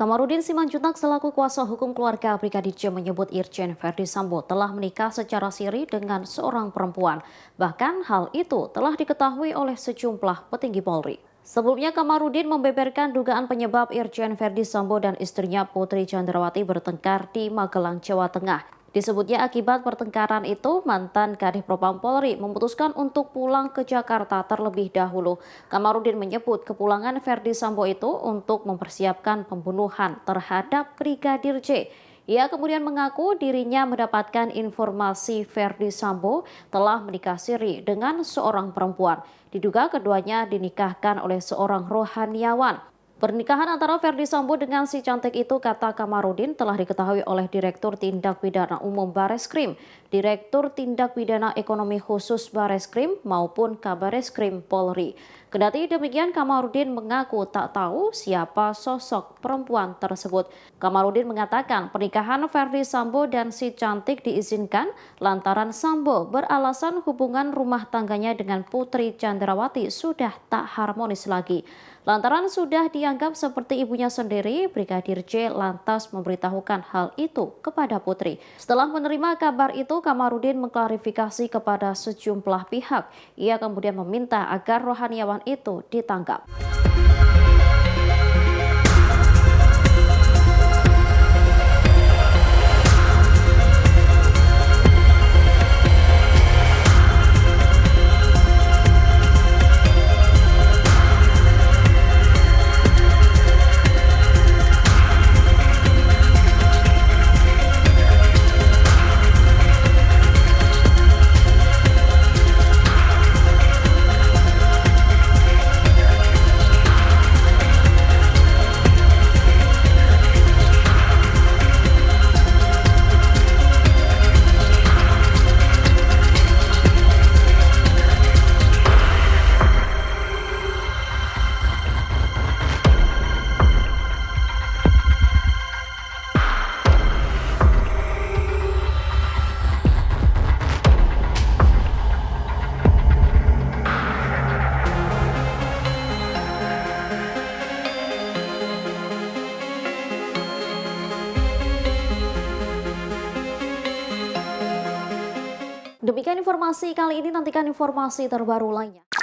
Kamarudin Simanjuntak selaku kuasa hukum keluarga Brigadir J menyebut Irjen Verdi Sambo telah menikah secara siri dengan seorang perempuan. Bahkan hal itu telah diketahui oleh sejumlah petinggi Polri. Sebelumnya Kamarudin membeberkan dugaan penyebab Irjen Verdi Sambo dan istrinya Putri Chandrawati bertengkar di Magelang, Jawa Tengah. Disebutnya akibat pertengkaran itu, mantan Kadif Propam Polri memutuskan untuk pulang ke Jakarta terlebih dahulu. Kamarudin menyebut kepulangan Verdi Sambo itu untuk mempersiapkan pembunuhan terhadap Brigadir J. Ia kemudian mengaku dirinya mendapatkan informasi Verdi Sambo telah menikah siri dengan seorang perempuan. Diduga keduanya dinikahkan oleh seorang rohaniawan. Pernikahan antara Verdi Sambo dengan si cantik itu, kata Kamarudin, telah diketahui oleh Direktur Tindak Pidana Umum Bareskrim, Direktur Tindak Pidana Ekonomi Khusus Bareskrim maupun Kabareskrim Polri. Kendati demikian, Kamarudin mengaku tak tahu siapa sosok perempuan tersebut. Kamarudin mengatakan pernikahan Verdi Sambo dan si cantik diizinkan lantaran Sambo beralasan hubungan rumah tangganya dengan Putri Chandrawati sudah tak harmonis lagi. Lantaran sudah dianggap seperti ibunya sendiri, Brigadir J lantas memberitahukan hal itu kepada Putri. Setelah menerima kabar itu, Kamarudin mengklarifikasi kepada sejumlah pihak. Ia kemudian meminta agar rohaniawan itu ditangkap. Demikian informasi kali ini, nantikan informasi terbaru lainnya.